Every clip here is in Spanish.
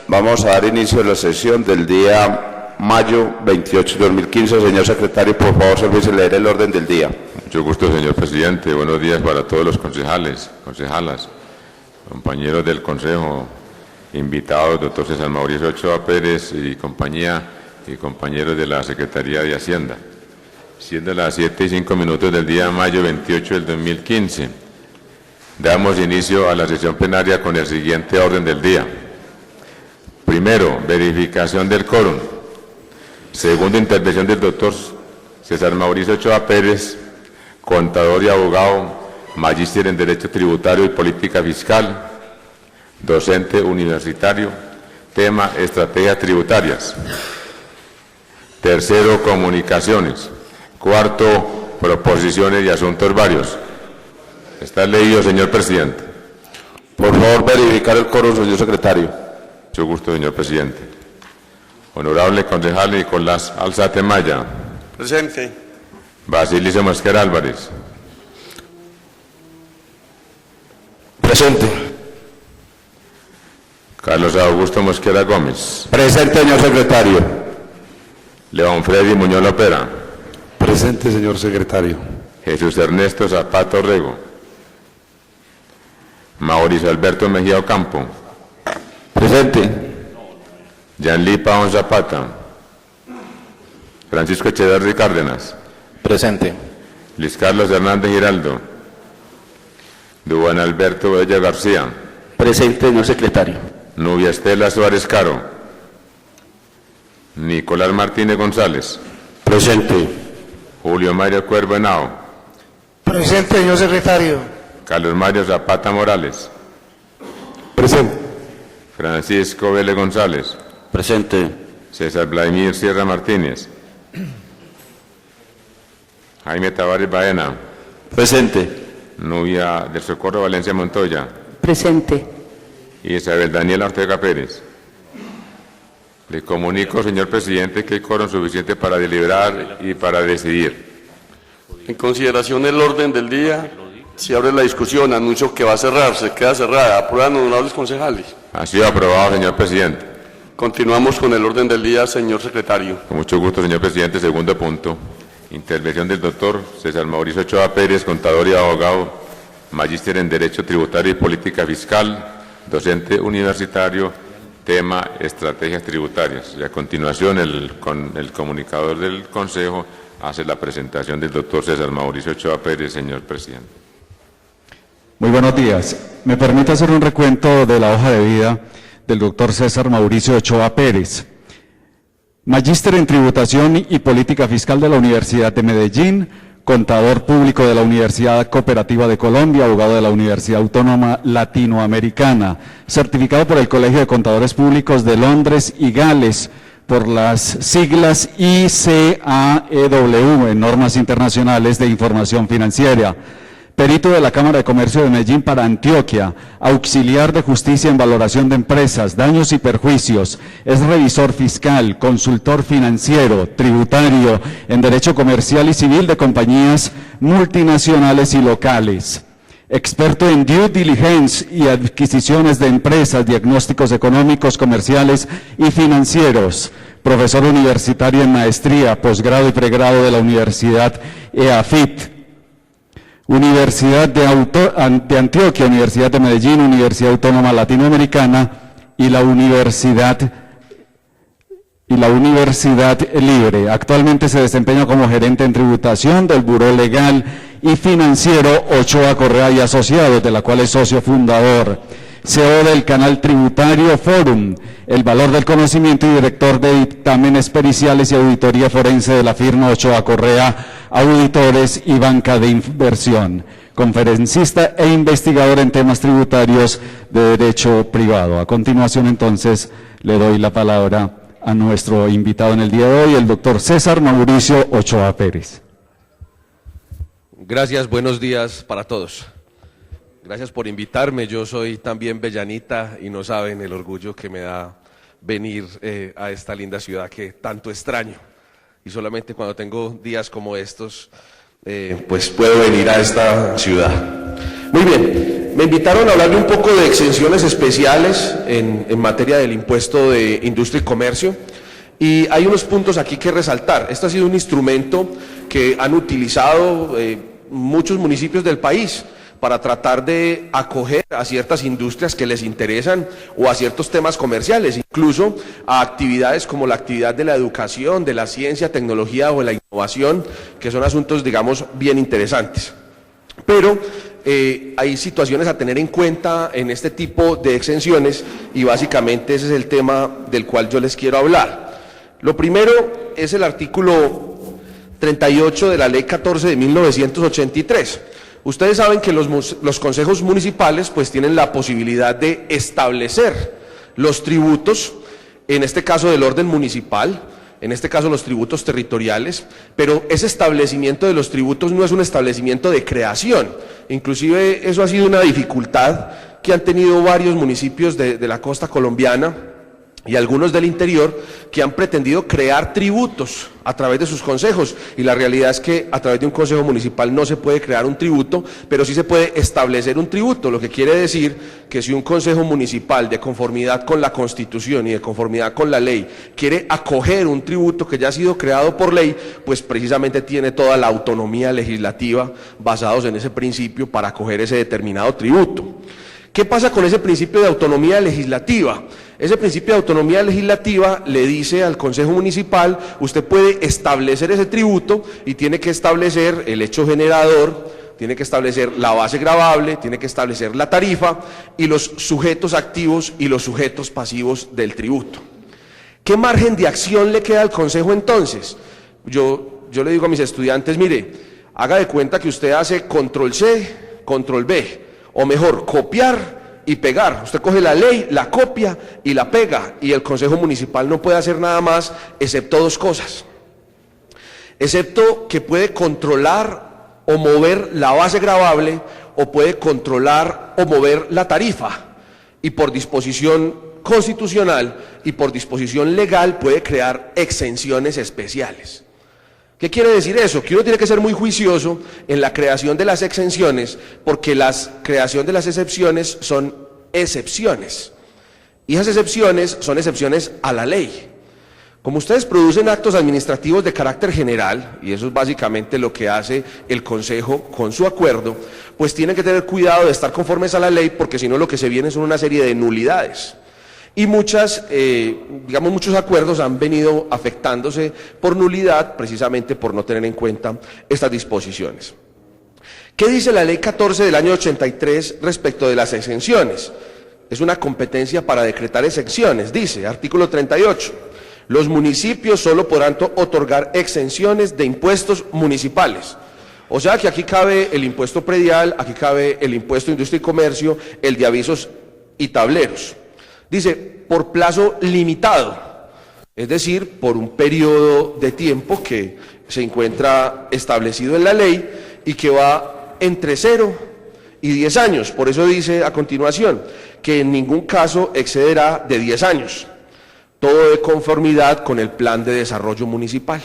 Vamos a dar inicio a la sesión del día mayo 28 de 2015. Señor secretario, por favor, servicio leer el orden del día. Mucho gusto, señor presidente. Buenos días para todos los concejales, concejalas, compañeros del consejo, invitados, doctor César Mauricio Ochoa Pérez y compañía, y compañeros de la Secretaría de Hacienda. Siendo las 7:05 del día mayo 28 del 2015, damos inicio a la sesión plenaria con el siguiente orden del día. Primero, verificación del quórum. Segundo, intervención del doctor César Mauricio Ochoa Pérez, contador y abogado, magíster en Derecho Tributario y Política Fiscal, docente universitario, tema estrategias tributarias. Tercero, comunicaciones. Cuarto, proposiciones y asuntos varios. Está leído, señor presidente. Por favor, verificar el quórum, señor secretario. Mucho gusto, señor presidente. Honorable concejal Nicolás Alzate Maya. Presente. Basilio Mosquera Álvarez. Presente. Carlos Augusto Mosquera Gómez. Presente, señor secretario. León Freddy Muñoz Lopera. Presente, señor secretario. Jesús Ernesto Zapata Orrego. Mauricio Alberto Mejía Ocampo. Presente. Yanli Paón Zapata. Francisco Echeverri Cárdenas. Presente. Luis Carlos Hernández Giraldo. Duan Alberto Bella García. Presente, señor secretario. Nubia Estela Suárez Caro. Nicolás Martínez González. Presente. Julio Mario Cuervo Henao. Presente, señor secretario. Carlos Mario Zapata Morales. Presente. Francisco Vélez González. Presente. César Vladimir Sierra Martínez. Jaime Tavares Baena. Presente. Nubia del Socorro Valencia Montoya. Presente. Isabel Daniela Ortega Pérez. Le comunico, señor presidente, que hay quórum suficiente para deliberar y para decidir. En consideración del orden del día, se abre la discusión. Anuncio que va a cerrarse, queda cerrada. Aprueban, honorables concejales. Ha sido aprobado, señor presidente. Continuamos con el orden del día, señor secretario. Con mucho gusto, señor presidente. Segundo punto. Intervención del doctor César Mauricio Ochoa Pérez, contador y abogado, magíster en Derecho Tributario y Política Fiscal, docente universitario, tema estrategias tributarias. Y a continuación, el comunicador del Consejo hace la presentación del doctor César Mauricio Ochoa Pérez, señor presidente. Muy buenos días. Me permite hacer un recuento de la hoja de vida del doctor César Mauricio Ochoa Pérez. Magíster en Tributación y Política Fiscal de la Universidad de Medellín, contador público de la Universidad Cooperativa de Colombia, abogado de la Universidad Autónoma Latinoamericana, certificado por el Colegio de Contadores Públicos de Londres y Gales, por las siglas ICAEW, en normas internacionales de información financiera. Perito de la Cámara de Comercio de Medellín para Antioquia, auxiliar de justicia en valoración de empresas, daños y perjuicios, es revisor fiscal, consultor financiero, tributario, en derecho comercial y civil de compañías multinacionales y locales. Experto en due diligence y adquisiciones de empresas, diagnósticos económicos, comerciales y financieros. Profesor universitario en maestría, posgrado y pregrado de la Universidad EAFIT. Universidad de Antioquia, Universidad de Medellín, Universidad Autónoma Latinoamericana y la Universidad Libre. Actualmente se desempeña como gerente en tributación del Buró Legal y Financiero Ochoa Correa y Asociados, de la cual es socio fundador. CEO del canal tributario Forum, El Valor del Conocimiento y director de dictámenes periciales y auditoría forense de la firma Ochoa Correa Auditores y Banca de Inversión. Conferencista e investigador en temas tributarios de derecho privado. A continuación, entonces, le doy la palabra a nuestro invitado en el día de hoy, el doctor César Mauricio Ochoa Pérez. Gracias, buenos días para todos. Gracias por invitarme. Yo soy también bellanita y no saben el orgullo que me da venir a esta linda ciudad que tanto extraño. Y solamente cuando tengo días como estos, pues puedo venir a esta ciudad. Muy bien, Me invitaron a hablarle un poco de exenciones especiales en materia del impuesto de industria y comercio. Y hay unos puntos aquí que resaltar. Este ha sido un instrumento que han utilizado muchos municipios del país para tratar de acoger a ciertas industrias que les interesan o a ciertos temas comerciales, incluso a actividades como la actividad de la educación, de la ciencia, tecnología o de la innovación, que son asuntos, digamos, bien interesantes. Pero hay situaciones a tener en cuenta en este tipo de exenciones y básicamente ese es el tema del cual yo les quiero hablar. Lo primero es el artículo 38 de la Ley 14 de 1983. Ustedes saben que los consejos municipales pues tienen la posibilidad de establecer los tributos, en este caso del orden municipal, en este caso los tributos territoriales, pero ese establecimiento de los tributos no es un establecimiento de creación. Inclusive eso ha sido una dificultad que han tenido varios municipios de la costa colombiana y algunos del interior que han pretendido crear tributos a través de sus consejos, y la realidad es que a través de un consejo municipal no se puede crear un tributo, pero sí se puede establecer un tributo, lo que quiere decir que si un consejo municipal, de conformidad con la Constitución y de conformidad con la ley, quiere acoger un tributo que ya ha sido creado por ley, pues precisamente tiene toda la autonomía legislativa basados en ese principio para acoger ese determinado tributo. ¿Qué pasa con ese principio de autonomía legislativa? Ese principio de autonomía legislativa le dice al Consejo Municipal, usted puede establecer ese tributo y tiene que establecer el hecho generador, tiene que establecer la base gravable, tiene que establecer la tarifa y los sujetos activos y los sujetos pasivos del tributo. ¿Qué margen de acción le queda al Consejo entonces? Yo le digo a mis estudiantes, mire, haga de cuenta que usted hace control C, control B, o mejor, copiar y pegar. Usted coge la ley, la copia y la pega, y el Consejo Municipal no puede hacer nada más excepto dos cosas. Excepto que puede controlar o mover la base gravable, o puede controlar o mover la tarifa, y por disposición constitucional y por disposición legal puede crear exenciones especiales. ¿Qué quiere decir eso? Que uno tiene que ser muy juicioso en la creación de las exenciones, porque la creación de las excepciones son excepciones, y esas excepciones son excepciones a la ley. Como ustedes producen actos administrativos de carácter general, y eso es básicamente lo que hace el Consejo con su acuerdo, pues tienen que tener cuidado de estar conformes a la ley, porque si no lo que se viene son una serie de nulidades. Y muchos acuerdos han venido afectándose por nulidad, precisamente por no tener en cuenta estas disposiciones. ¿Qué dice la Ley 14 del año 83 respecto de las exenciones? Es una competencia para decretar exenciones, dice, artículo 38. Los municipios solo podrán otorgar exenciones de impuestos municipales. O sea que aquí cabe el impuesto predial, aquí cabe el impuesto de industria y comercio, el de avisos y tableros. Dice, por plazo limitado, es decir, por un periodo de tiempo que se encuentra establecido en la ley y que va entre 0 y 10 años. Por eso dice a continuación que en ningún caso excederá de 10 años. Todo de conformidad con el plan de desarrollo municipal.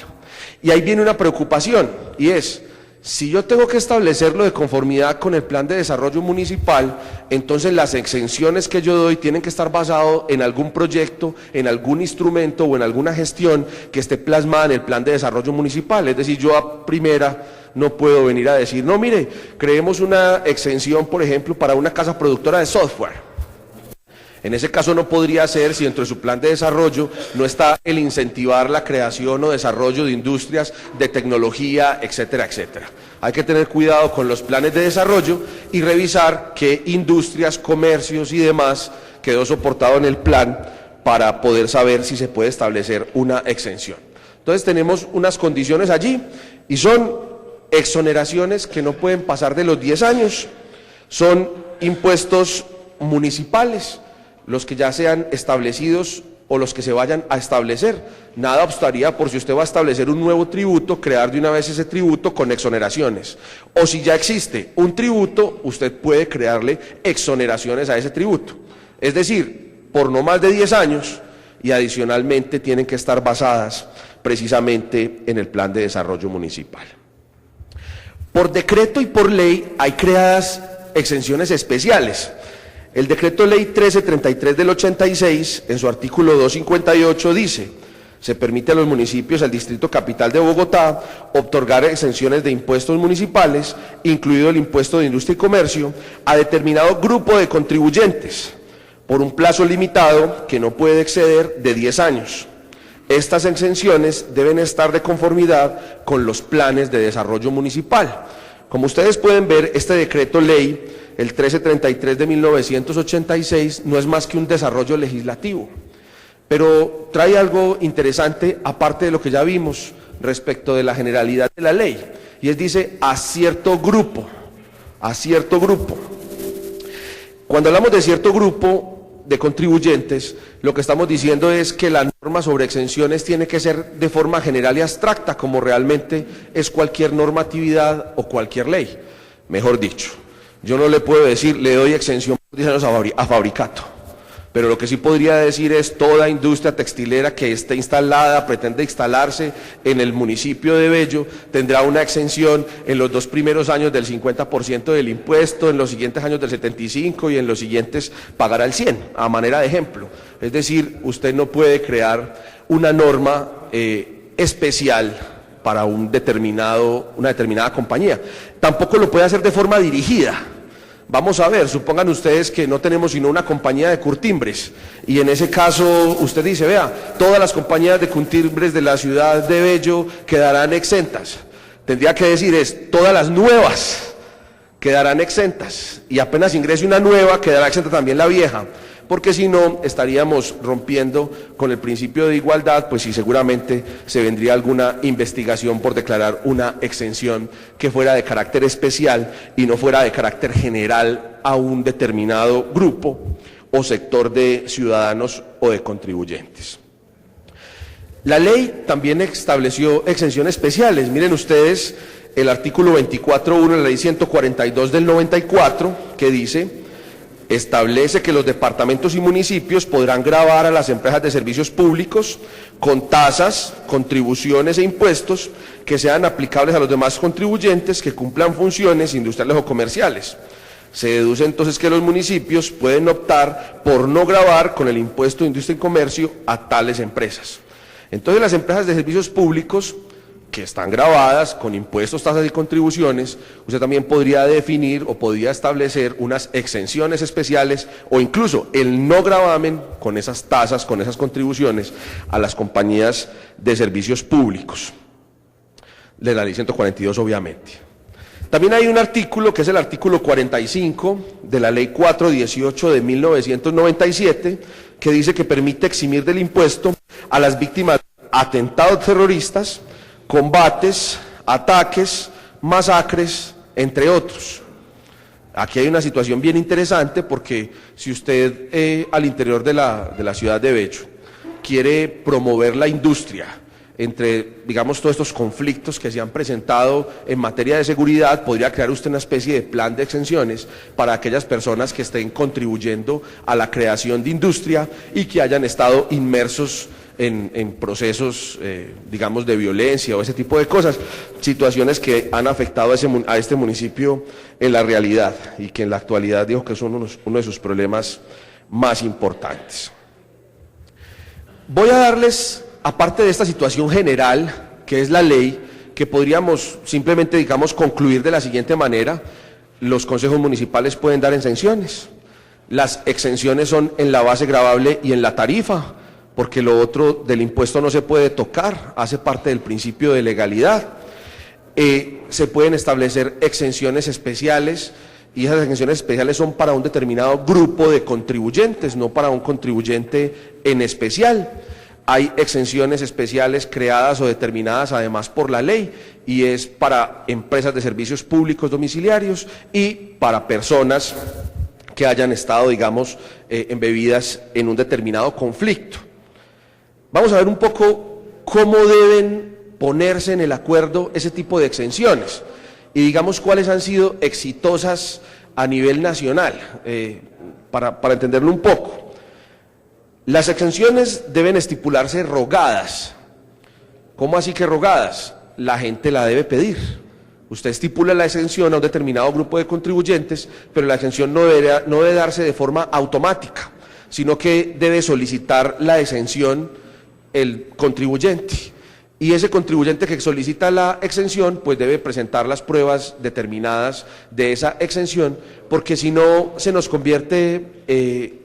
Y ahí viene una preocupación, y es, si yo tengo que establecerlo de conformidad con el plan de desarrollo municipal, entonces las exenciones que yo doy tienen que estar basadas en algún proyecto, en algún instrumento o en alguna gestión que esté plasmada en el plan de desarrollo municipal. Es decir, yo a primera no puedo venir a decir, no, mire, creemos una exención, por ejemplo, para una casa productora de software. En ese caso no podría ser si dentro de su plan de desarrollo no está el incentivar la creación o desarrollo de industrias, de tecnología, etcétera, etcétera. Hay que tener cuidado con los planes de desarrollo y revisar qué industrias, comercios y demás quedó soportado en el plan para poder saber si se puede establecer una exención. Entonces tenemos unas condiciones allí y son exoneraciones que no pueden pasar de los 10 años, son impuestos municipales, los que ya sean establecidos o los que se vayan a establecer. Nada obstaría por si usted va a establecer un nuevo tributo, crear de una vez ese tributo con exoneraciones. O si ya existe un tributo, usted puede crearle exoneraciones a ese tributo. Es decir, por no más de 10 años y adicionalmente tienen que estar basadas precisamente en el plan de desarrollo municipal. Por decreto y por ley hay creadas exenciones especiales. El decreto ley 1333 del 86, en su artículo 258, dice: se permite a los municipios, al Distrito Capital de Bogotá, otorgar exenciones de impuestos municipales, incluido el impuesto de industria y comercio, a determinado grupo de contribuyentes, por un plazo limitado que no puede exceder de 10 años. Estas exenciones deben estar de conformidad con los planes de desarrollo municipal. Como ustedes pueden ver, este decreto ley, el 1333 de 1986, no es más que un desarrollo legislativo, pero trae algo interesante, aparte de lo que ya vimos respecto de la generalidad de la ley, y es, dice, a cierto grupo, a cierto grupo. Cuando hablamos de cierto grupo de contribuyentes, lo que estamos diciendo es que la norma sobre exenciones tiene que ser de forma general y abstracta, como realmente es cualquier normatividad o cualquier ley. Mejor dicho, yo no le puedo decir, le doy exención por 10 años a Fabricato, pero lo que sí podría decir es toda industria textilera que esté instalada, pretende instalarse en el municipio de Bello, tendrá una exención en los 2 primeros años del 50% del impuesto, en los siguientes años del 75% y en los siguientes pagará el 100%, a manera de ejemplo. Es decir, usted no puede crear una norma especial para una determinada compañía. Tampoco lo puede hacer de forma dirigida. Vamos a ver, supongan ustedes que no tenemos sino una compañía de curtimbres, y en ese caso usted dice, vea, todas las compañías de curtimbres de la ciudad de Bello quedarán exentas. Tendría que decir todas las nuevas quedarán exentas, y apenas ingrese una nueva, quedará exenta también la vieja, porque si no, estaríamos rompiendo con el principio de igualdad, pues sí, seguramente se vendría alguna investigación por declarar una exención que fuera de carácter especial y no fuera de carácter general a un determinado grupo o sector de ciudadanos o de contribuyentes. La ley también estableció exenciones especiales. Miren ustedes el artículo 24.1 de la ley 142 del 94, que dice: establece que los departamentos y municipios podrán gravar a las empresas de servicios públicos con tasas, contribuciones e impuestos que sean aplicables a los demás contribuyentes que cumplan funciones industriales o comerciales. Se deduce entonces que los municipios pueden optar por no gravar con el impuesto de industria y comercio a tales empresas. Entonces, las empresas de servicios públicos que están grabadas con impuestos, tasas y contribuciones, usted también podría definir o podría establecer unas exenciones especiales o incluso el no gravamen con esas tasas, con esas contribuciones a las compañías de servicios públicos, de la ley 142 obviamente. También hay un artículo que es el artículo 45 de la ley 418 de 1997, que dice que permite eximir del impuesto a las víctimas de atentados terroristas, combates, ataques, masacres, entre otros. Aquí hay una situación bien interesante, porque si usted al interior de la ciudad de Bello quiere promover la industria entre, digamos, todos estos conflictos que se han presentado en materia de seguridad, podría crear usted una especie de plan de exenciones para aquellas personas que estén contribuyendo a la creación de industria y que hayan estado inmersos en procesos, digamos, de violencia o ese tipo de cosas, situaciones que han afectado a este municipio en la realidad y que en la actualidad digo que son uno de sus problemas más importantes. Voy a darles, aparte de esta situación general, que es la ley, que podríamos simplemente, digamos, concluir de la siguiente manera: los consejos municipales pueden dar exenciones. Las exenciones son en la base gravable y en la tarifa, porque lo otro del impuesto no se puede tocar, hace parte del principio de legalidad. Se pueden establecer exenciones especiales, y esas exenciones especiales son para un determinado grupo de contribuyentes, no para un contribuyente en especial. Hay exenciones especiales creadas o determinadas además por la ley, y es para empresas de servicios públicos domiciliarios y para personas que hayan estado, digamos, embebidas en un determinado conflicto. Vamos a ver un poco cómo deben ponerse en el acuerdo ese tipo de exenciones y digamos cuáles han sido exitosas a nivel nacional, para entenderlo un poco. Las exenciones deben estipularse rogadas. ¿Cómo así que rogadas? La gente la debe pedir. Usted estipula la exención a un determinado grupo de contribuyentes, pero la exención no debe darse de forma automática, sino que debe solicitar la exención el contribuyente. Y ese contribuyente que solicita la exención, pues debe presentar las pruebas determinadas de esa exención, porque si no se nos convierte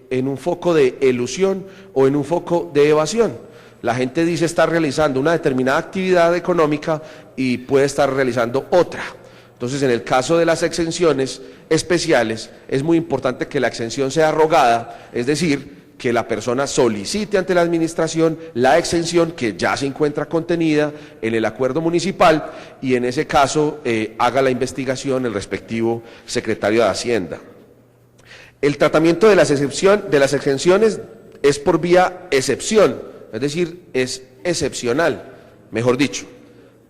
en un foco de elusión o en un foco de evasión. La gente dice estar realizando una determinada actividad económica y puede estar realizando otra. Entonces, en el caso de las exenciones especiales, es muy importante que la exención sea rogada, es decir, que la persona solicite ante la administración la exención que ya se encuentra contenida en el acuerdo municipal y en ese caso haga la investigación el respectivo secretario de Hacienda. El tratamiento de las exenciones es por vía excepción, es decir, es excepcional, mejor dicho.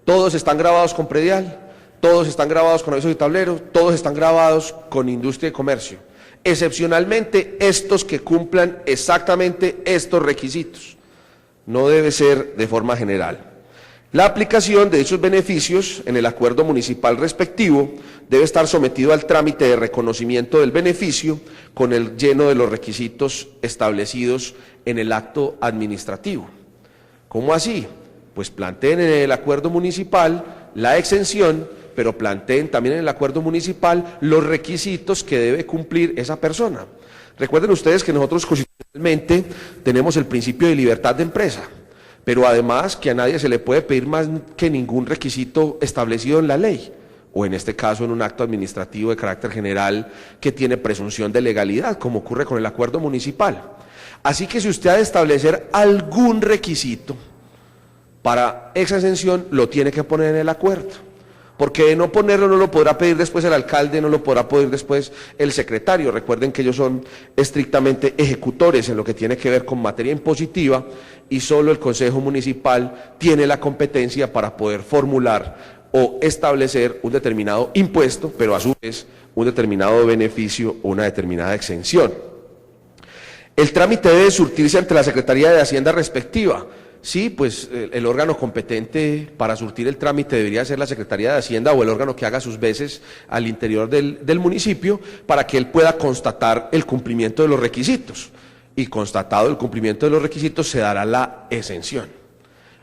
Todos están grabados con predial, todos están grabados con avisos y tableros, todos están grabados con industria y comercio. Excepcionalmente, estos que cumplan exactamente estos requisitos. No debe ser de forma general. La aplicación de dichos beneficios en el acuerdo municipal respectivo debe estar sometido al trámite de reconocimiento del beneficio con el lleno de los requisitos establecidos en el acto administrativo. ¿Cómo así? Pues planteen en el acuerdo municipal la exención, pero planteen también en el acuerdo municipal los requisitos que debe cumplir esa persona. Recuerden ustedes que nosotros constitucionalmente tenemos el principio de libertad de empresa, pero además que a nadie se le puede pedir más que ningún requisito establecido en la ley, o en este caso en un acto administrativo de carácter general que tiene presunción de legalidad, como ocurre con el acuerdo municipal. Así que si usted ha de establecer algún requisito para esa exención, lo tiene que poner en el acuerdo. Porque de no ponerlo no lo podrá pedir después el alcalde, no lo podrá pedir después el secretario. Recuerden que ellos son estrictamente ejecutores en lo que tiene que ver con materia impositiva y solo el Consejo Municipal tiene la competencia para poder formular o establecer un determinado impuesto, pero a su vez un determinado beneficio o una determinada exención. El trámite debe surtirse ante la Secretaría de Hacienda respectiva. Sí, pues el órgano competente para surtir el trámite debería ser la Secretaría de Hacienda o el órgano que haga sus veces al interior del municipio para que él pueda constatar el cumplimiento de los requisitos. Y constatado el cumplimiento de los requisitos se dará la exención.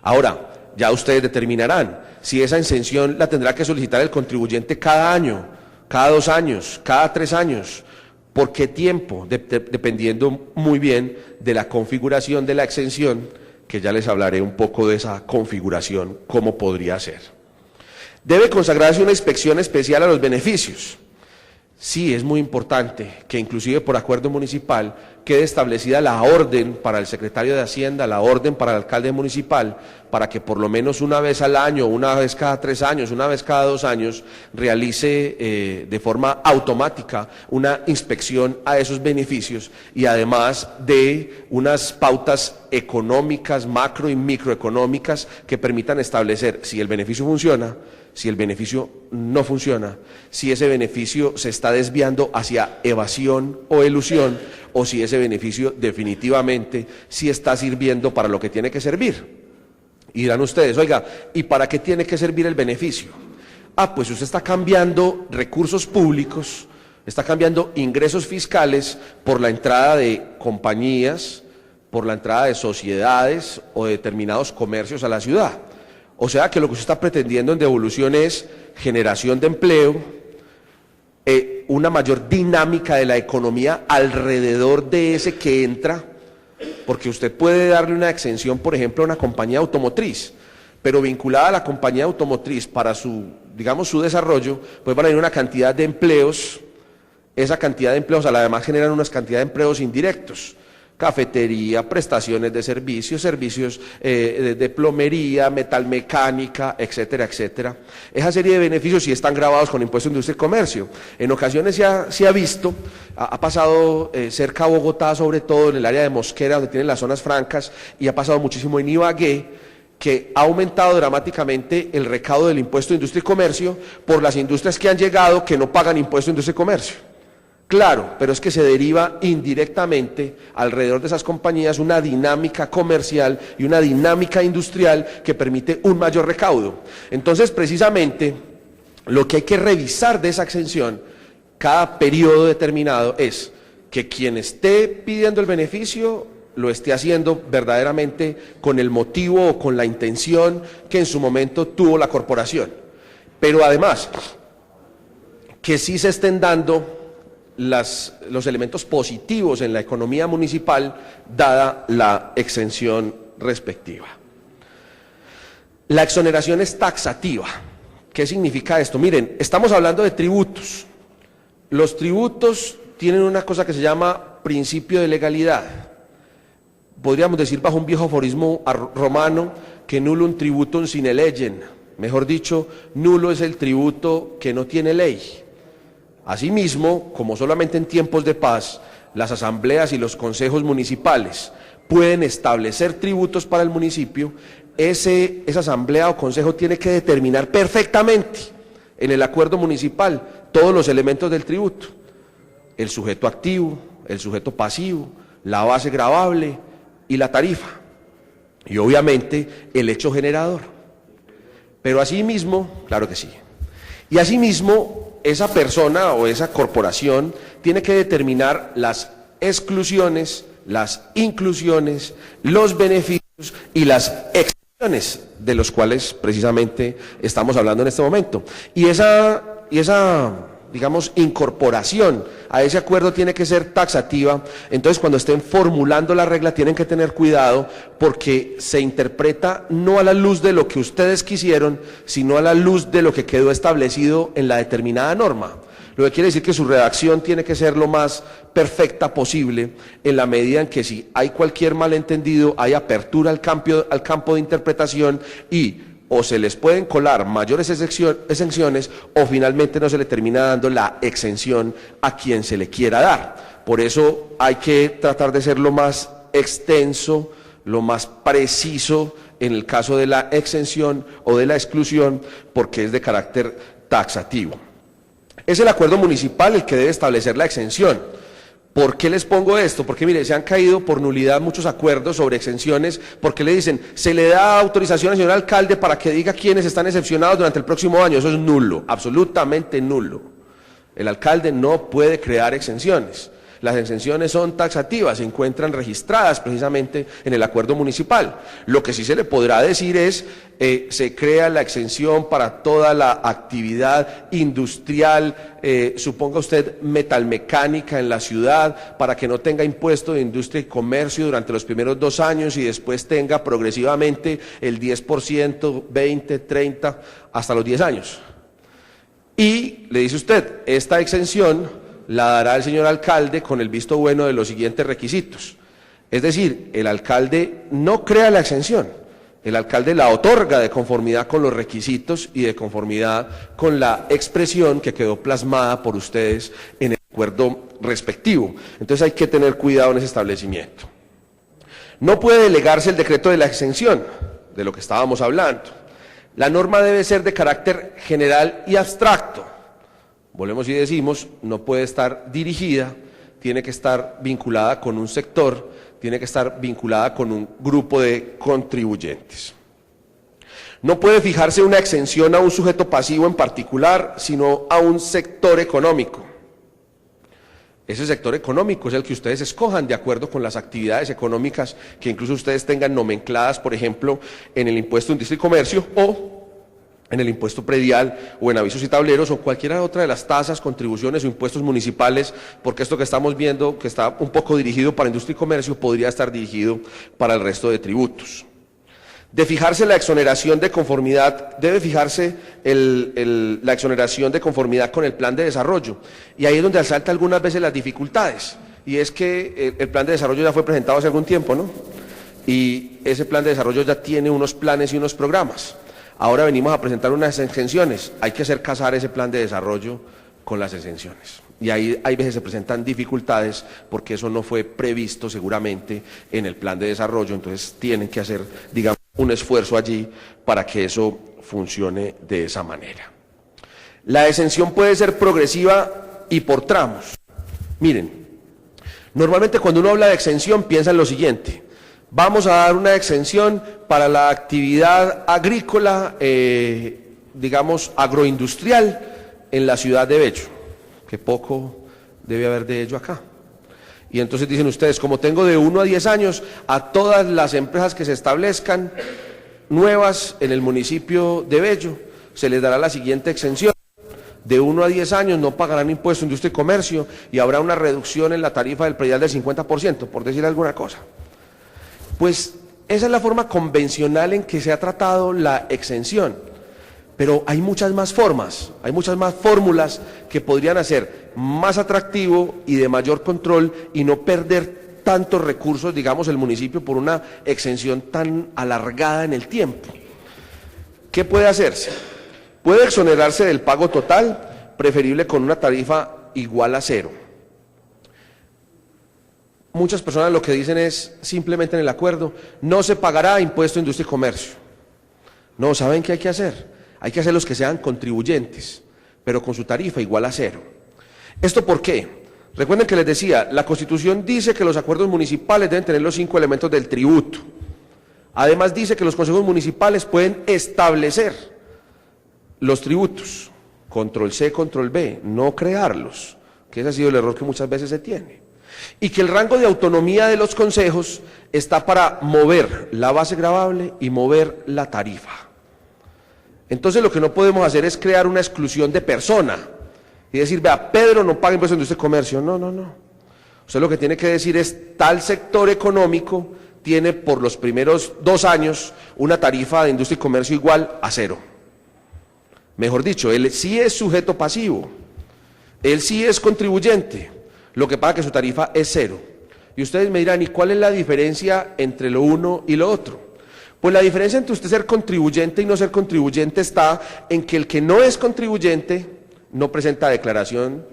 Ahora, ya ustedes determinarán si esa exención la tendrá que solicitar el contribuyente cada año, cada 2 años, cada 3 años. ¿Por qué tiempo? Dependiendo muy bien de la configuración de la exención, que ya les hablaré un poco de esa configuración, cómo podría ser. Debe consagrarse una inspección especial a los beneficios. Sí, es muy importante que inclusive por acuerdo municipal quede establecida la orden para el secretario de Hacienda, la orden para el alcalde municipal, para que por lo menos una vez al año, una vez cada 3 años, una vez cada 2 años, realice de forma automática una inspección a esos beneficios y además de unas pautas económicas, macro y microeconómicas que permitan establecer si el beneficio funciona, si el beneficio no funciona, si ese beneficio se está desviando hacia evasión o elusión, o si ese beneficio definitivamente sí está sirviendo para lo que tiene que servir. Y dirán ustedes, oiga, ¿y para qué tiene que servir el beneficio? Pues usted está cambiando recursos públicos, está cambiando ingresos fiscales por la entrada de compañías, por la entrada de sociedades o de determinados comercios a la ciudad. O sea que lo que usted está pretendiendo en devolución es generación de empleo, una mayor dinámica de la economía alrededor de ese que entra, porque usted puede darle una exención, por ejemplo, a una compañía automotriz, pero vinculada a la compañía automotriz para su, digamos, su desarrollo, pues van a ir una cantidad de empleos, esa cantidad de empleos además generan una cantidad de empleos indirectos. Cafetería, prestaciones de servicios, servicios de plomería, metalmecánica, etcétera, etcétera. Esa serie de beneficios sí están grabados con impuesto de industria y comercio. En ocasiones se ha visto, ha pasado cerca a Bogotá, sobre todo en el área de Mosquera, donde tienen las zonas francas, y ha pasado muchísimo en Ibagué, que ha aumentado dramáticamente el recaudo del impuesto de industria y comercio por las industrias que han llegado que no pagan impuesto de industria y comercio. Claro, pero es que se deriva indirectamente alrededor de esas compañías una dinámica comercial y una dinámica industrial que permite un mayor recaudo. Entonces, precisamente, Lo que hay que revisar de esa exención, cada periodo determinado, es que quien esté pidiendo el beneficio lo esté haciendo verdaderamente con el motivo o con la intención que en su momento tuvo la corporación. Pero además, que sí se estén dando los elementos positivos en la economía municipal, dada la exención respectiva. La exoneración es taxativa. ¿Qué significa esto? Miren, estamos hablando de tributos. Los tributos tienen una cosa que se llama principio de legalidad. Podríamos decir bajo un viejo aforismo romano que nullum tributum sine legem. Mejor dicho, nulo es el tributo que no tiene ley. Asimismo, como solamente en tiempos de paz, las asambleas y los consejos municipales pueden establecer tributos para el municipio, esa asamblea o consejo tiene que determinar perfectamente en el acuerdo municipal todos los elementos del tributo: el sujeto activo, el sujeto pasivo, la base gravable y la tarifa, y obviamente el hecho generador. Pero asimismo, claro que sí, y asimismo esa persona o esa corporación tiene que determinar las exclusiones, las inclusiones, los beneficios y las exenciones de los cuales precisamente estamos hablando en este momento. Y esa digamos, incorporación a ese acuerdo tiene que ser taxativa. Entonces, cuando estén formulando la regla, tienen que tener cuidado, porque se interpreta no a la luz de lo que ustedes quisieron, sino a la luz de lo que quedó establecido en la determinada norma. Lo que quiere decir que su redacción tiene que ser lo más perfecta posible, en la medida en que si hay cualquier malentendido, hay apertura al campo de interpretación, y o se les pueden colar mayores exenciones, o finalmente no se le termina dando la exención a quien se le quiera dar. Por eso hay que tratar de ser lo más extenso, lo más preciso en el caso de la exención o de la exclusión, porque es de carácter taxativo. Es el acuerdo municipal el que debe establecer la exención. ¿Por qué les pongo esto? Porque mire, se han caído por nulidad muchos acuerdos sobre exenciones, porque le dicen, se le da autorización al señor alcalde para que diga quiénes están excepcionados durante el próximo año. Eso es nulo, absolutamente nulo. El alcalde no puede crear exenciones. Las exenciones son taxativas, se encuentran registradas precisamente en el acuerdo municipal. Lo que sí se le podrá decir es, se crea la exención para toda la actividad industrial, suponga usted metalmecánica en la ciudad, para que no tenga impuesto de industria y comercio durante los primeros 2 años y después tenga progresivamente el 10%, 20, 30, hasta los 10 años. Y le dice usted, esta exención la dará el señor alcalde con el visto bueno de los siguientes requisitos. Es decir, el alcalde no crea la exención, el alcalde la otorga de conformidad con los requisitos y de conformidad con la expresión que quedó plasmada por ustedes en el acuerdo respectivo. Entonces hay que tener cuidado en ese establecimiento. No puede delegarse el decreto de la exención, de lo que estábamos hablando. La norma debe ser de carácter general y abstracto. Volvemos y decimos, no puede estar dirigida, tiene que estar vinculada con un sector, tiene que estar vinculada con un grupo de contribuyentes. No puede fijarse una exención a un sujeto pasivo en particular, sino a un sector económico. Ese sector económico es el que ustedes escojan de acuerdo con las actividades económicas que incluso ustedes tengan nomencladas, por ejemplo, en el impuesto de industria y comercio, o en el impuesto predial, o en avisos y tableros, o cualquiera otra de las tasas, contribuciones o impuestos municipales, porque esto que estamos viendo, que está un poco dirigido para industria y comercio, podría estar dirigido para el resto de tributos. De fijarse la exoneración de conformidad, debe fijarse la exoneración de conformidad con el plan de desarrollo, y ahí es donde asalta algunas veces las dificultades, y es que el plan de desarrollo ya fue presentado hace algún tiempo, ¿no? Y ese plan de desarrollo ya tiene unos planes y unos programas. Ahora venimos a presentar unas exenciones, hay que hacer casar ese plan de desarrollo con las exenciones. Y ahí hay veces se presentan dificultades porque eso no fue previsto seguramente en el plan de desarrollo, entonces tienen que hacer, digamos, un esfuerzo allí para que eso funcione de esa manera. La exención puede ser progresiva y por tramos. Miren, normalmente cuando uno habla de exención piensa en lo siguiente: vamos a dar una exención para la actividad agrícola digamos, agroindustrial en la ciudad de Bello, que poco debe haber de ello acá. Y entonces dicen ustedes, como tengo de 1 a 10 años, a todas las empresas que se establezcan nuevas en el municipio de Bello, se les dará la siguiente exención. De 1 a 10 años no pagarán impuesto de industria y comercio y habrá una reducción en la tarifa del predial del 50%, por decir alguna cosa. Pues esa es la forma convencional en que se ha tratado la exención. Pero hay muchas más formas, hay muchas más fórmulas que podrían hacer más atractivo y de mayor control y no perder tantos recursos, digamos, el municipio por una exención tan alargada en el tiempo. ¿Qué puede hacerse? Puede exonerarse del pago total, preferible con una tarifa igual a 0. Muchas personas lo que dicen es, simplemente en el acuerdo, no se pagará impuesto de industria y comercio. No, ¿saben qué hay que hacer? Hay que hacer los que sean contribuyentes, pero con su tarifa igual a 0. ¿Esto por qué? Recuerden que les decía, la Constitución dice que los acuerdos municipales deben tener los 5 elementos del tributo. Además dice que los consejos municipales pueden establecer los tributos, control C, control B, no crearlos, que ese ha sido el error que muchas veces se tiene. Y que el rango de autonomía de los consejos está para mover la base gravable y mover la tarifa. Entonces lo que no podemos hacer es crear una exclusión de persona y decir, vea, Pedro no paga impuestos de industria y comercio. No, no, no. Usted lo que tiene que decir es, tal sector económico tiene por los primeros 2 años una tarifa de industria y comercio igual a 0. Mejor dicho, él sí es sujeto pasivo, él sí es contribuyente, lo que pasa es que su tarifa es 0. Y ustedes me dirán, ¿y cuál es la diferencia entre lo uno y lo otro? Pues la diferencia entre usted ser contribuyente y no ser contribuyente está en que el que no es contribuyente no presenta declaración,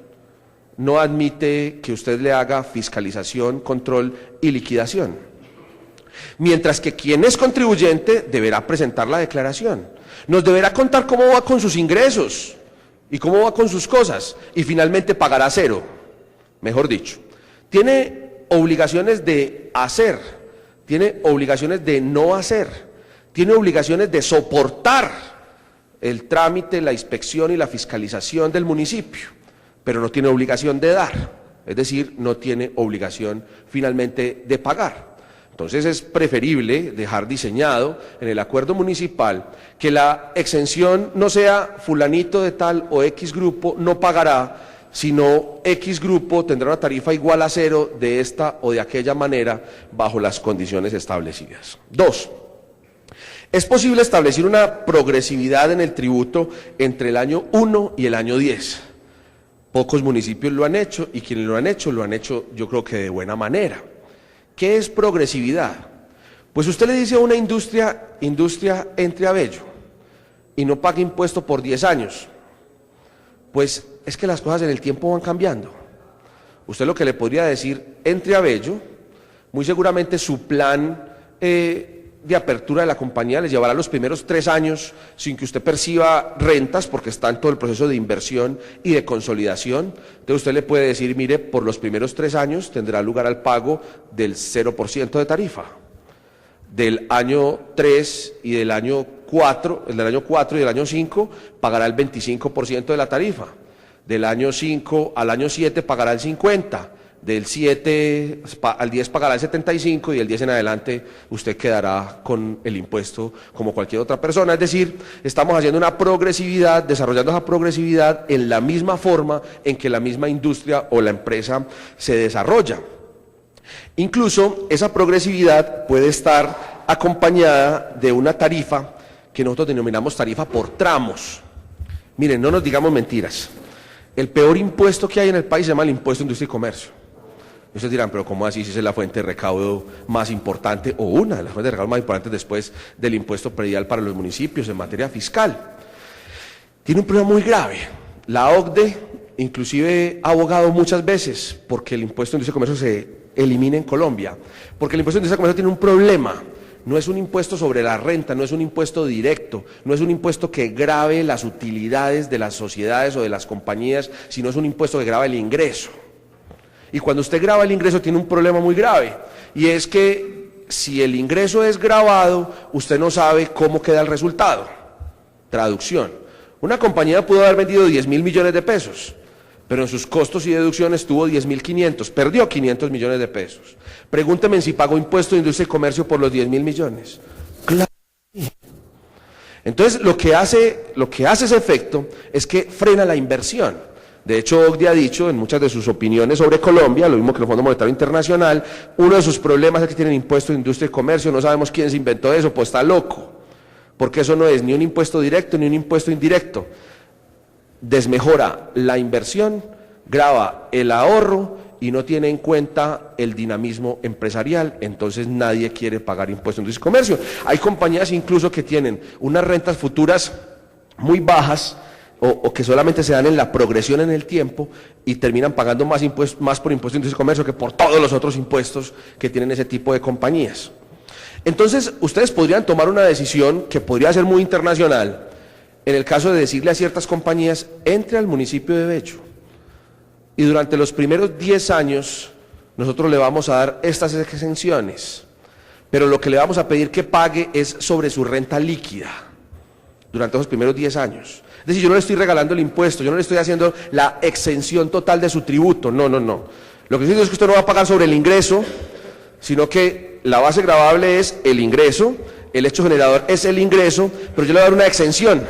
no admite que usted le haga fiscalización, control y liquidación. Mientras que quien es contribuyente deberá presentar la declaración, nos deberá contar cómo va con sus ingresos y cómo va con sus cosas y finalmente pagará 0, mejor dicho. Tiene obligaciones de hacer, tiene obligaciones de no hacer, tiene obligaciones de soportar el trámite, la inspección y la fiscalización del municipio, pero no tiene obligación de dar, es decir, no tiene obligación finalmente de pagar. Entonces es preferible dejar diseñado en el acuerdo municipal que la exención no sea fulanito de tal o X grupo no pagará, sino X grupo tendrá una tarifa igual a 0 de esta o de aquella manera bajo las condiciones establecidas. 2. Es posible establecer una progresividad en el tributo entre el año 1 y el año 10. Pocos municipios lo han hecho y quienes lo han hecho yo creo que de buena manera. ¿Qué es progresividad? Pues usted le dice a una industria entre a Bello y no paga impuesto por 10 años. Pues es que las cosas en el tiempo van cambiando. Usted lo que le podría decir, entre a Bello, muy seguramente su plan de apertura de la compañía les llevará los primeros 3 años sin que usted perciba rentas porque está en todo el proceso de inversión y de consolidación. Entonces usted le puede decir, mire, por los primeros 3 años tendrá lugar al pago del 0% de tarifa. Del año 3 y del año 4, el del año 4 y del año 5 pagará el 25% de la tarifa. Del año 5 al año 7 pagará el 50%. Del 7 al 10 pagará el 75% y del 10 en adelante usted quedará con el impuesto como cualquier otra persona. Es decir, estamos haciendo una progresividad, desarrollando esa progresividad en la misma forma en que la misma industria o la empresa se desarrolla. Incluso esa progresividad puede estar acompañada de una tarifa que nosotros denominamos tarifa por tramos. Miren, no nos digamos mentiras. El peor impuesto que hay en el país se llama el impuesto de industria y comercio. Y ustedes dirán, pero ¿cómo así si es la fuente de recaudo más importante o una de las fuentes de recaudo más importantes después del impuesto predial para los municipios en materia fiscal? Tiene un problema muy grave. La OCDE inclusive ha abogado muchas veces porque el impuesto de industria y comercio se elimine en Colombia, porque el impuesto de industria y comercio tiene un problema. No es un impuesto sobre la renta, no es un impuesto directo, no es un impuesto que grave las utilidades de las sociedades o de las compañías, sino es un impuesto que grava el ingreso. Y cuando usted grava el ingreso tiene un problema muy grave, y es que si el ingreso es gravado, usted no sabe cómo queda el resultado. Traducción. Una compañía pudo haber vendido 10.000 millones de pesos, pero en sus costos y deducciones tuvo 10.500, perdió 500 millones de pesos. Pregúnteme si pagó impuesto de industria y comercio por los 10.000 millones. Claro. Entonces, lo que hace ese efecto es que frena la inversión. De hecho, OCDE ha dicho en muchas de sus opiniones sobre Colombia, lo mismo que el Fondo Monetario Internacional, uno de sus problemas es que tienen impuesto de industria y comercio, no sabemos quién se inventó eso, pues está loco, porque eso no es ni un impuesto directo ni un impuesto indirecto. Desmejora la inversión, grava el ahorro y no tiene en cuenta el dinamismo empresarial, entonces nadie quiere pagar impuestos de industria y comercio. Hay compañías incluso que tienen unas rentas futuras muy bajas o que solamente se dan en la progresión en el tiempo y terminan pagando más por impuestos de industria y comercio que por todos los otros impuestos que tienen ese tipo de compañías. Entonces, ustedes podrían tomar una decisión que podría ser muy internacional, en el caso de decirle a ciertas compañías, entre al municipio de Bello, y durante los primeros 10 años nosotros le vamos a dar estas exenciones, pero lo que le vamos a pedir que pague es sobre su renta líquida, durante esos primeros 10 años. Es decir, yo no le estoy regalando el impuesto, yo no le estoy haciendo la exención total de su tributo, no. Lo que estoy diciendo es que usted no va a pagar sobre el ingreso, sino que la base gravable es el ingreso, el hecho generador es el ingreso, pero yo le voy a dar una exención,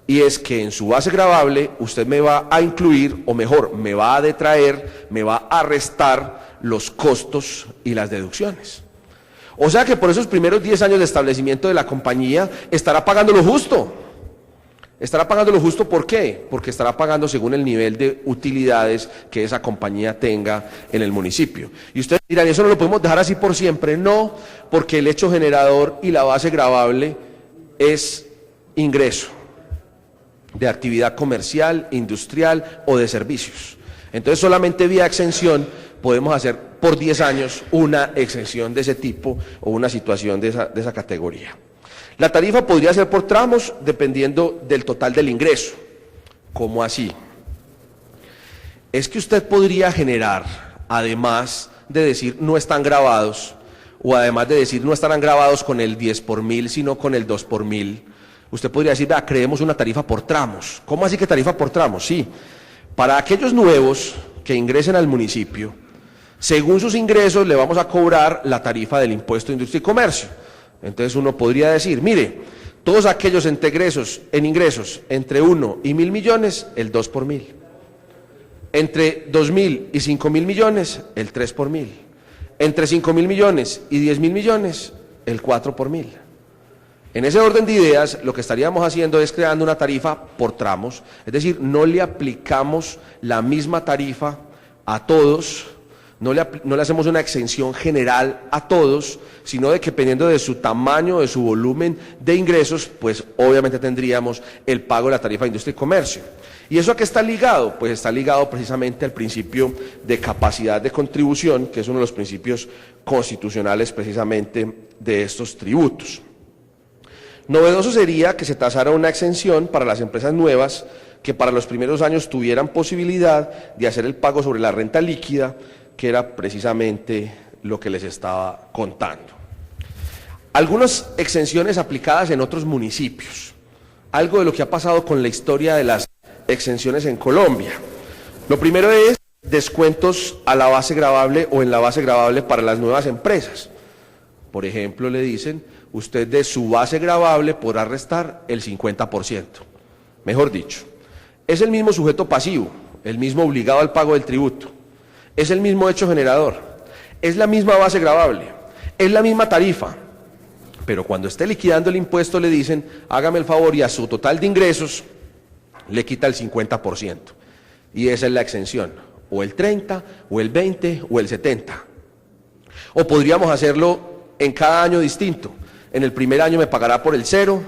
y es que en su base gravable usted me va a incluir, o mejor, me va a detraer, me va a restar los costos y las deducciones. O sea que por esos primeros 10 años de establecimiento de la compañía estará pagando lo justo. Estará pagando lo justo, ¿por qué? Porque estará pagando según el nivel de utilidades que esa compañía tenga en el municipio. Y ustedes dirán, ¿eso no lo podemos dejar así por siempre? No, porque el hecho generador y la base gravable es ingreso de actividad comercial, industrial o de servicios. Entonces solamente vía exención podemos hacer por 10 años una exención de ese tipo o una situación de esa categoría. La tarifa podría ser por tramos dependiendo del total del ingreso. ¿Cómo así? Es que usted podría generar, además de decir no están grabados, o además de decir no estarán grabados con el 10 por mil, sino con el 2 por mil, usted podría decir, vea, creemos una tarifa por tramos. ¿Cómo así que tarifa por tramos? Sí, para aquellos nuevos que ingresen al municipio, según sus ingresos le vamos a cobrar la tarifa del impuesto de industria y comercio. Entonces uno podría decir, mire, todos aquellos en ingresos entre 1 y 1.000 millones, el 2 por mil. Entre 2.000 y 5.000 millones, el 3 por mil. Entre 5.000 millones y 10.000 millones, el 4 por mil. En ese orden de ideas, lo que estaríamos haciendo es creando una tarifa por tramos, es decir, no le aplicamos la misma tarifa a todos, no le hacemos una exención general a todos, sino de que dependiendo de su tamaño, de su volumen de ingresos, pues obviamente tendríamos el pago de la tarifa de industria y comercio. ¿Y eso a qué está ligado? Pues está ligado precisamente al principio de capacidad de contribución, que es uno de los principios constitucionales precisamente de estos tributos. Novedoso sería que se tasara una exención para las empresas nuevas que para los primeros años tuvieran posibilidad de hacer el pago sobre la renta líquida, que era precisamente lo que les estaba contando. Algunas exenciones aplicadas en otros municipios. Algo de lo que ha pasado con la historia de las exenciones en Colombia. Lo primero es descuentos a la base gravable o en la base gravable para las nuevas empresas. Por ejemplo, le dicen, usted de su base gravable podrá restar el 50%. Mejor dicho, es el mismo sujeto pasivo, el mismo obligado al pago del tributo. Es el mismo hecho generador, es la misma base gravable, es la misma tarifa, pero cuando esté liquidando el impuesto le dicen, hágame el favor y a su total de ingresos le quita el 50%. Y esa es la exención, o el 30, o el 20, o el 70. O podríamos hacerlo en cada año distinto. En el primer año me pagará por el 0,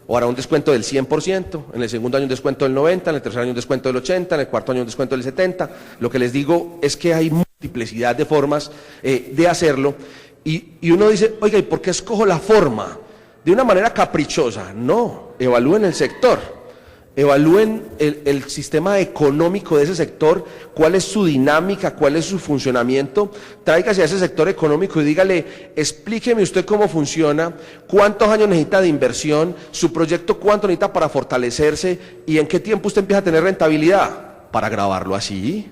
o hará un descuento del 100%, en el segundo año un descuento del 90%, en el tercer año un descuento del 80%, en el cuarto año un descuento del 70%. Lo que les digo es que hay multiplicidad de formas de hacerlo, y uno dice, oiga, ¿y por qué escojo la forma? De una manera caprichosa. No, evalúen el sector, Evalúen el sistema económico de ese sector, cuál es su dinámica, cuál es su funcionamiento. Tráigase a ese sector económico y dígale, explíqueme usted cómo funciona, cuántos años necesita de inversión, su proyecto cuánto necesita para fortalecerse y en qué tiempo usted empieza a tener rentabilidad, para grabarlo así,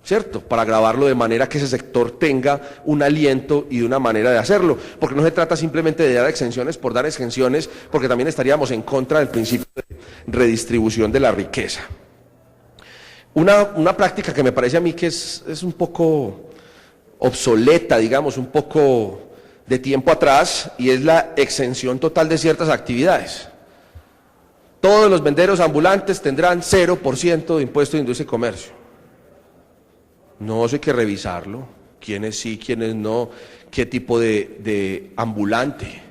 ¿cierto? Para grabarlo de manera que ese sector tenga un aliento y una manera de hacerlo, porque no se trata simplemente de dar exenciones por dar exenciones, porque también estaríamos en contra del principio de redistribución de la riqueza. Una práctica que me parece a mí que es un poco obsoleta, digamos, un poco de tiempo atrás, y es la exención total de ciertas actividades. Todos los venderos ambulantes tendrán 0% de impuesto de industria y comercio. No, eso hay que revisarlo, quiénes sí, quiénes no, qué tipo de ambulante,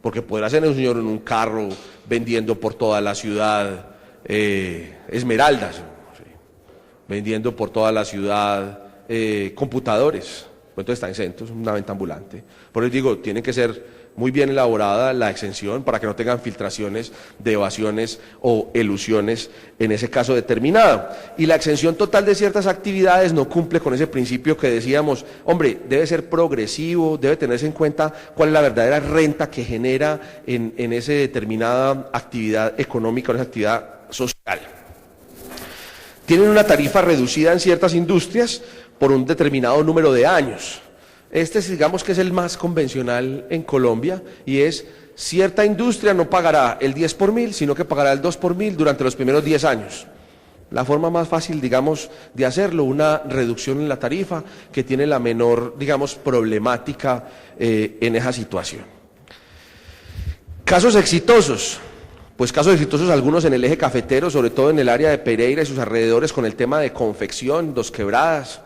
porque podrá ser un señor en un carro vendiendo por toda la ciudad esmeraldas, ¿sí? Vendiendo por toda la ciudad computadores, pues entonces está exento, es una venta ambulante. Por eso digo, tiene que ser muy bien elaborada la exención para que no tengan filtraciones de evasiones o elusiones en ese caso determinado. Y la exención total de ciertas actividades no cumple con ese principio que decíamos, hombre, debe ser progresivo, debe tenerse en cuenta cuál es la verdadera renta que genera en esa determinada actividad económica o en esa actividad social. Tienen una tarifa reducida en ciertas industrias por un determinado número de años. Digamos que es el más convencional en Colombia, y es cierta industria no pagará el 10 por mil, sino que pagará el 2 por mil durante los primeros 10 años. La forma más fácil, digamos, de hacerlo, una reducción en la tarifa que tiene la menor, digamos, problemática en esa situación. Casos exitosos. Pues casos exitosos algunos en el eje cafetero, sobre todo en el área de Pereira y sus alrededores con el tema de confección, Dos Quebradas.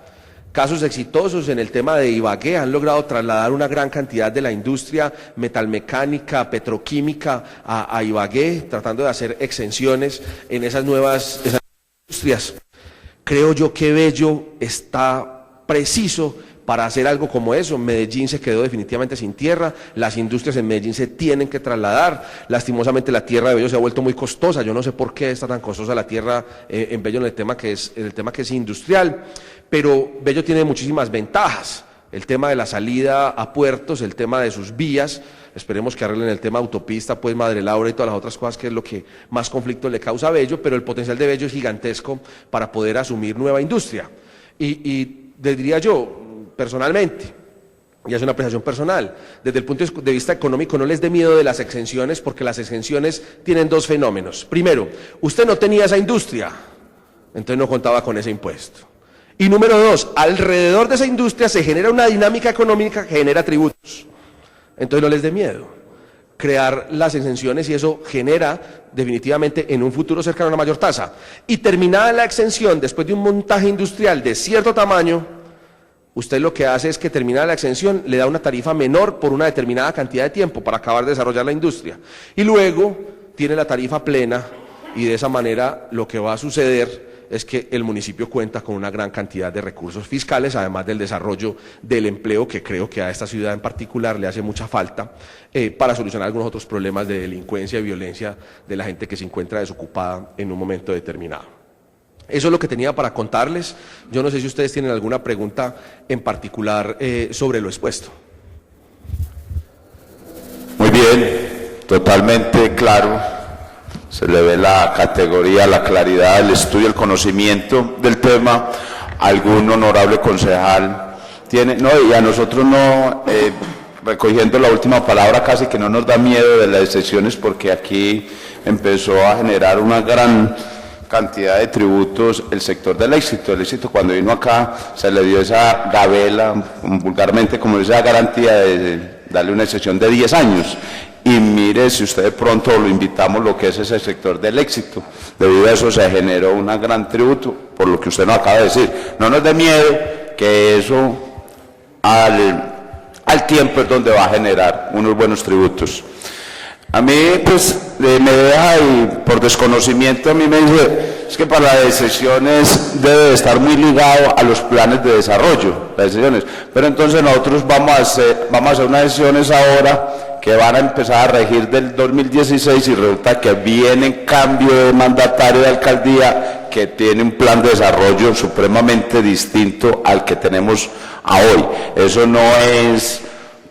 Casos exitosos en el tema de Ibagué, han logrado trasladar una gran cantidad de la industria metalmecánica, petroquímica a Ibagué, tratando de hacer exenciones en esas nuevas industrias. Creo yo que Bello está preciso para hacer algo como eso. Medellín se quedó definitivamente sin tierra, las industrias en Medellín se tienen que trasladar, lastimosamente la tierra de Bello se ha vuelto muy costosa, yo no sé por qué está tan costosa la tierra en Bello en el tema que es industrial, pero Bello tiene muchísimas ventajas, el tema de la salida a puertos, el tema de sus vías, esperemos que arreglen el tema autopista, pues Madre Laura y todas las otras cosas, que es lo que más conflicto le causa a Bello, pero el potencial de Bello es gigantesco para poder asumir nueva industria. Y les diría yo, personalmente, y es una apreciación personal, desde el punto de vista económico no les dé miedo de las exenciones, porque las exenciones tienen dos fenómenos. Primero, usted no tenía esa industria, entonces no contaba con ese impuesto. Y número dos, alrededor de esa industria se genera una dinámica económica que genera tributos. Entonces no les dé miedo crear las exenciones, y eso genera definitivamente en un futuro cercano una mayor tasa. Y terminada la exención, después de un montaje industrial de cierto tamaño, usted lo que hace es que terminada la exención le da una tarifa menor por una determinada cantidad de tiempo para acabar de desarrollar la industria. Y luego tiene la tarifa plena, y de esa manera lo que va a suceder es que el municipio cuenta con una gran cantidad de recursos fiscales, además del desarrollo del empleo, que creo que a esta ciudad en particular le hace mucha falta, para solucionar algunos otros problemas de delincuencia y violencia de la gente que se encuentra desocupada en un momento determinado. Eso es lo que tenía para contarles. Yo no sé si ustedes tienen alguna pregunta en particular sobre lo expuesto. Muy bien, totalmente claro. Se le ve la categoría, la claridad, el estudio, el conocimiento del tema. Algún honorable concejal tiene, no, y a nosotros no, recogiendo la última palabra, casi que no nos da miedo de las excepciones, porque aquí empezó a generar una gran cantidad de tributos el sector del éxito. El éxito, cuando vino acá, se le dio esa gabela, vulgarmente como esa garantía de darle una excepción de 10 años. Y mire, si usted de pronto lo invitamos, lo que es ese sector del éxito, debido a eso se generó un gran tributo, por lo que usted nos acaba de decir. No nos dé miedo que eso al tiempo es donde va a generar unos buenos tributos. A mí, pues, me deja, y por desconocimiento a mí me dice, es que para las excepciones debe de estar muy ligado a los planes de desarrollo, las excepciones. Pero entonces nosotros vamos a hacer unas excepciones ahora, que van a empezar a regir del 2016 y resulta que viene cambio de mandatario de alcaldía que tiene un plan de desarrollo supremamente distinto al que tenemos a hoy. Eso no es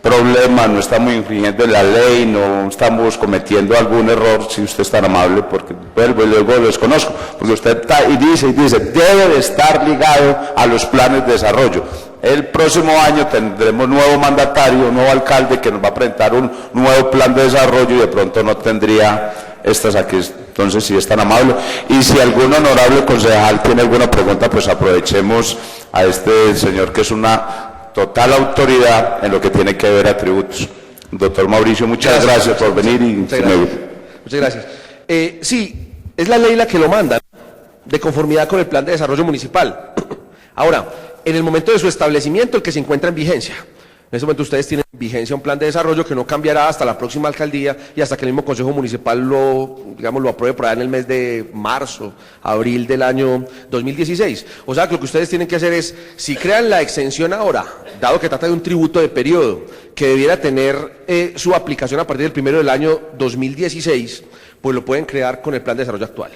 problema, no estamos infringiendo la ley, no estamos cometiendo algún error, si usted es tan amable, porque vuelvo y luego lo desconozco, porque usted está y dice, debe de estar ligado a los planes de desarrollo. El próximo año tendremos nuevo mandatario, nuevo alcalde que nos va a presentar un nuevo plan de desarrollo y de pronto no tendría estas aquí. Entonces, si es tan amable, y si algún honorable concejal tiene alguna pregunta, pues aprovechemos a este señor que es una total autoridad en lo que tiene que ver a tributos. Doctor Mauricio, muchas gracias por venir. Muchas gracias. Sí, es la ley la que lo manda, de conformidad con el plan de desarrollo municipal. Ahora, en el momento de su establecimiento, el que se encuentra en vigencia. En ese momento ustedes tienen en vigencia un plan de desarrollo que no cambiará hasta la próxima alcaldía y hasta que el mismo Consejo Municipal lo apruebe por allá en el mes de marzo, abril del año 2016. O sea que lo que ustedes tienen que hacer es, si crean la exención ahora, dado que trata de un tributo de periodo que debiera tener su aplicación a partir del 1 del año 2016, pues lo pueden crear con el plan de desarrollo actual.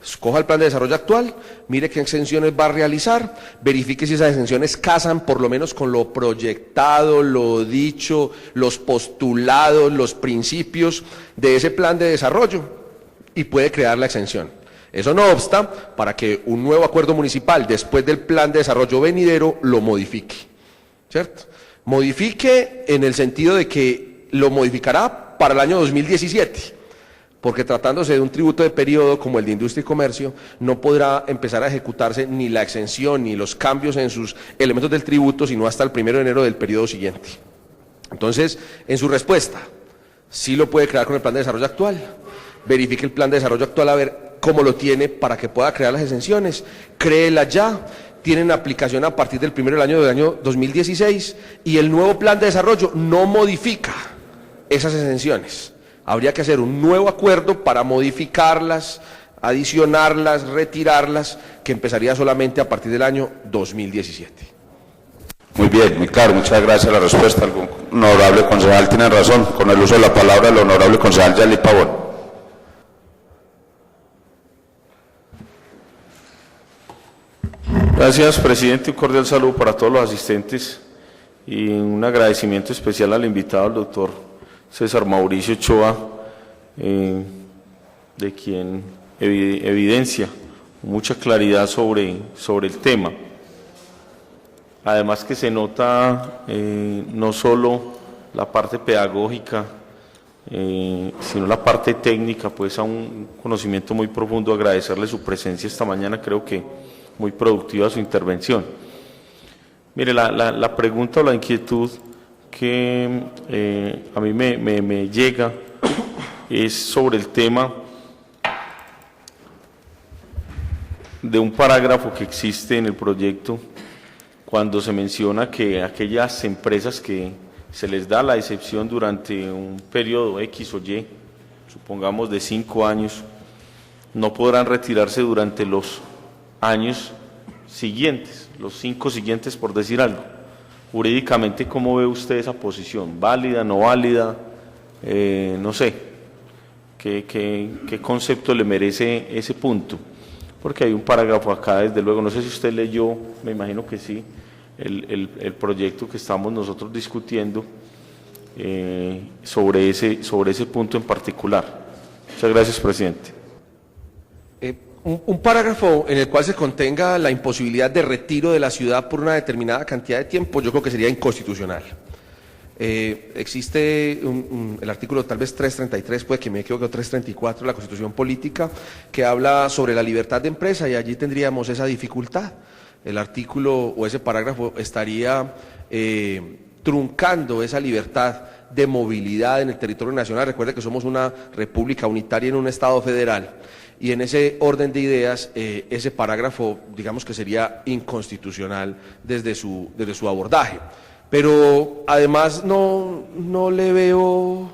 Escoja el plan de desarrollo actual, mire qué exenciones va a realizar, verifique si esas exenciones casan por lo menos con lo proyectado, lo dicho, los postulados, los principios de ese plan de desarrollo y puede crear la exención. Eso no obsta para que un nuevo acuerdo municipal después del plan de desarrollo venidero lo modifique, ¿cierto? Modifique en el sentido de que lo modificará para el año 2017. Porque tratándose de un tributo de periodo como el de industria y comercio, no podrá empezar a ejecutarse ni la exención ni los cambios en sus elementos del tributo, sino hasta el 1 de enero del periodo siguiente. Entonces, en su respuesta, sí lo puede crear con el plan de desarrollo actual, verifique el plan de desarrollo actual a ver cómo lo tiene para que pueda crear las exenciones, créela ya, tienen aplicación a partir del 1 del año 2016 y el nuevo plan de desarrollo no modifica esas exenciones. Habría que hacer un nuevo acuerdo para modificarlas, adicionarlas, retirarlas, que empezaría solamente a partir del año 2017. Muy bien, muy claro, muchas gracias. La respuesta al honorable concejal tiene razón. Con el uso de la palabra del honorable concejal Yali Pavón. Gracias, presidente. Un cordial saludo para todos los asistentes y un agradecimiento especial al invitado, el doctor César Mauricio Ochoa, de quien evidencia mucha claridad sobre el tema. Además que se nota no solo la parte pedagógica, sino la parte técnica, pues a un conocimiento muy profundo. Agradecerle su presencia esta mañana, creo que muy productiva su intervención. Mire, la pregunta o la inquietud que a mí me llega es sobre el tema de un parágrafo que existe en el proyecto cuando se menciona que aquellas empresas que se les da la excepción durante un periodo X o Y, supongamos de 5 años, no podrán retirarse durante los años siguientes, los 5 siguientes, por decir algo. Jurídicamente, ¿cómo ve usted esa posición? ¿Válida, no válida? No sé, ¿qué concepto le merece ese punto? Porque hay un parágrafo acá, desde luego, no sé si usted leyó, me imagino que sí, el proyecto que estamos nosotros discutiendo sobre ese punto en particular. Muchas gracias, presidente. Un parágrafo en el cual se contenga la imposibilidad de retiro de la ciudad por una determinada cantidad de tiempo, yo creo que sería inconstitucional. Existe el artículo tal vez 333, puede que me equivoque, 334 de la Constitución Política, que habla sobre la libertad de empresa y allí tendríamos esa dificultad. El artículo o ese parágrafo estaría truncando esa libertad de movilidad en el territorio nacional. Recuerde que somos una república unitaria en un Estado federal. Y en ese orden de ideas, ese parágrafo, digamos que sería inconstitucional desde su abordaje. Pero además no le veo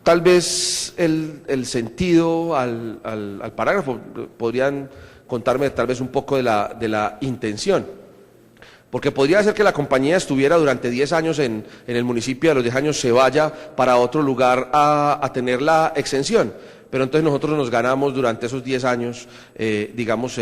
tal vez el sentido al parágrafo. Podrían contarme tal vez un poco de la intención. Porque podría ser que la compañía estuviera durante 10 años en el municipio, a los 10 años se vaya para otro lugar a tener la exención. Pero entonces nosotros nos ganamos durante esos 10 años, digamos,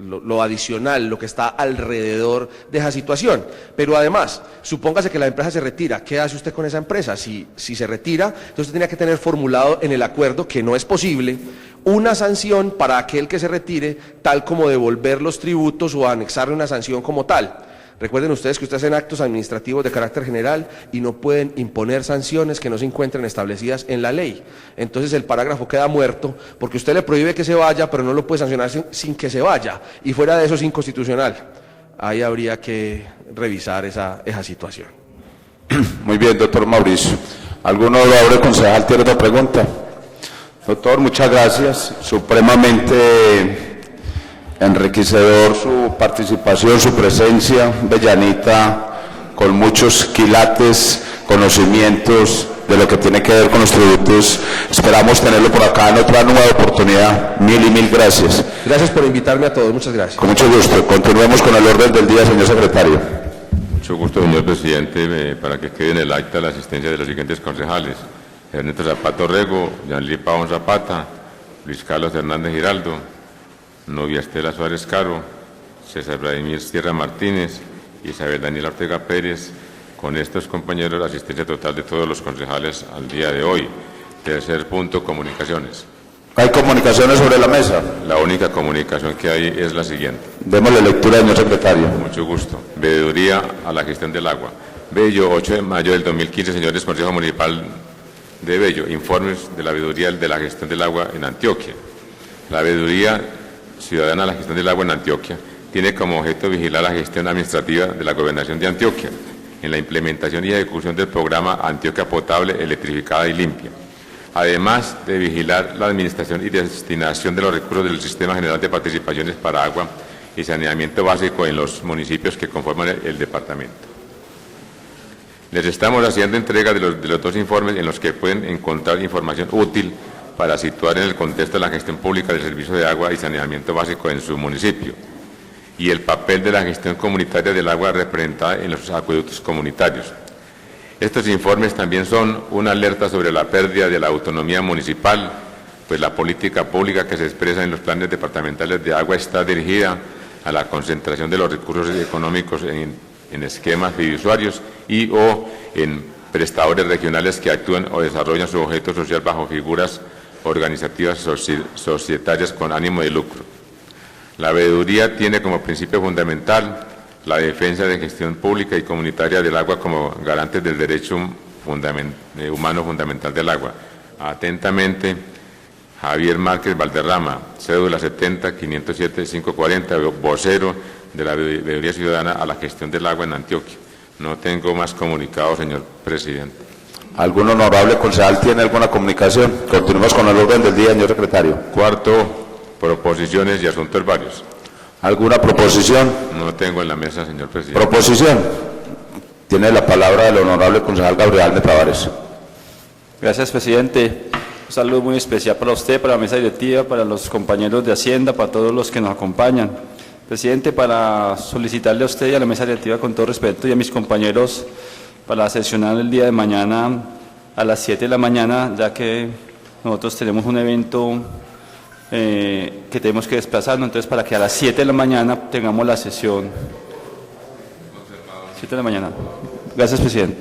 lo adicional, lo que está alrededor de esa situación. Pero además, supóngase que la empresa se retira, ¿qué hace usted con esa empresa? Si se retira, entonces usted tenía que tener formulado en el acuerdo, que no es posible, una sanción para aquel que se retire, tal como devolver los tributos o anexarle una sanción como tal. Recuerden ustedes que ustedes hacen actos administrativos de carácter general y no pueden imponer sanciones que no se encuentren establecidas en la ley. Entonces el parágrafo queda muerto porque usted le prohíbe que se vaya, pero no lo puede sancionar sin que se vaya. Y fuera de eso es inconstitucional. Ahí habría que revisar esa situación. Muy bien, doctor Mauricio. ¿Algún honorable concejal tiene otra pregunta? Doctor, muchas gracias. Supremamente enriquecedor su participación, su presencia, Bellanita, con muchos quilates, conocimientos de lo que tiene que ver con los tributos. Esperamos tenerlo por acá en otra nueva oportunidad. Mil y mil gracias. Gracias por invitarme a todos, muchas gracias. Con mucho gusto. Continuemos con el orden del día, señor secretario. Mucho gusto, señor presidente, para que quede en el acta la asistencia de los siguientes concejales: Ernesto Zapata Orrego, Yanli Pavón Zapata, Luis Carlos Hernández Giraldo, Novia Estela Suárez Caro, César Vladimir Sierra Martínez, Isabel Daniela Ortega Pérez. Con estos compañeros, la asistencia total de todos los concejales al día de hoy. Tercer punto, comunicaciones. ¿Hay comunicaciones sobre la mesa? La única comunicación que hay es la siguiente. Démosle lectura, señor secretario. Mucho gusto. Veeduría a la gestión del agua. Bello, 8 de mayo del 2015, señores Consejo Municipal de Bello, informes de la veeduría de la gestión del agua en Antioquia. La veeduría ciudadana a la gestión del agua en Antioquia tiene como objeto vigilar la gestión administrativa de la gobernación de Antioquia en la implementación y ejecución del programa Antioquia Potable, Electrificada y Limpia, además de vigilar la administración y destinación de los recursos del Sistema General de Participaciones para Agua y Saneamiento Básico en los municipios que conforman el departamento. Les estamos haciendo entrega de los dos informes en los que pueden encontrar información útil para situar en el contexto de la gestión pública del servicio de agua y saneamiento básico en su municipio y el papel de la gestión comunitaria del agua representada en los acueductos comunitarios. Estos informes también son una alerta sobre la pérdida de la autonomía municipal, pues la política pública que se expresa en los planes departamentales de agua está dirigida a la concentración de los recursos económicos en esquemas fiduciarios y o en prestadores regionales que actúan o desarrollan su objeto social bajo figuras organizativas societarias con ánimo de lucro. La veeduría tiene como principio fundamental la defensa de gestión pública y comunitaria del agua como garantes del derecho humano fundamental del agua. Atentamente, Javier Márquez Valderrama, cédula 70-507-540, vocero de la Veeduría Ciudadana a la gestión del agua en Antioquia. No tengo más comunicado, señor presidente. ¿Algún honorable concejal tiene alguna comunicación? Continuemos con el orden del día, señor secretario. Cuarto, proposiciones y asuntos varios. ¿Alguna proposición? No tengo en la mesa, señor presidente. Proposición. Tiene la palabra el honorable concejal Gabriel de Tavares. Gracias, presidente. Un saludo muy especial para usted, para la mesa directiva, para los compañeros de Hacienda, para todos los que nos acompañan. Presidente, para solicitarle a usted y a la mesa directiva con todo respeto y a mis compañeros para sesionar el día de mañana a las 7 de la mañana, ya que nosotros tenemos un evento que tenemos que desplazarnos, entonces para que a las 7 de la mañana tengamos la sesión. 7 de la mañana. Gracias, presidente.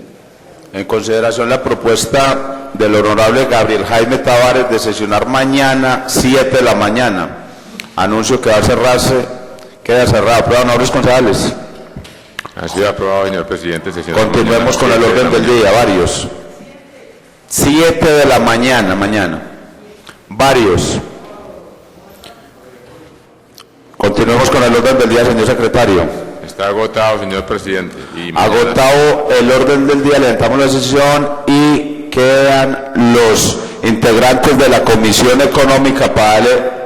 En consideración la propuesta del honorable Gabriel Jaime Tavares de sesionar mañana 7 de la mañana. Anuncio que va a cerrarse, queda cerrado. Aprueba, honorables concejales. Ha sido aprobado, señor presidente. Continuemos con el orden del día, varios. 7 de la mañana, varios. Continuemos con el orden del día, señor secretario. Está agotado, señor presidente. Agotado el orden del día, levantamos la sesión y quedan los integrantes de la Comisión Económica para darle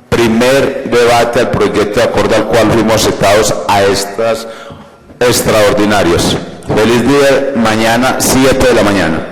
primer debate al proyecto de acuerdo al cual fuimos aceptados a estas extraordinarias. Feliz día, mañana 7 de la mañana.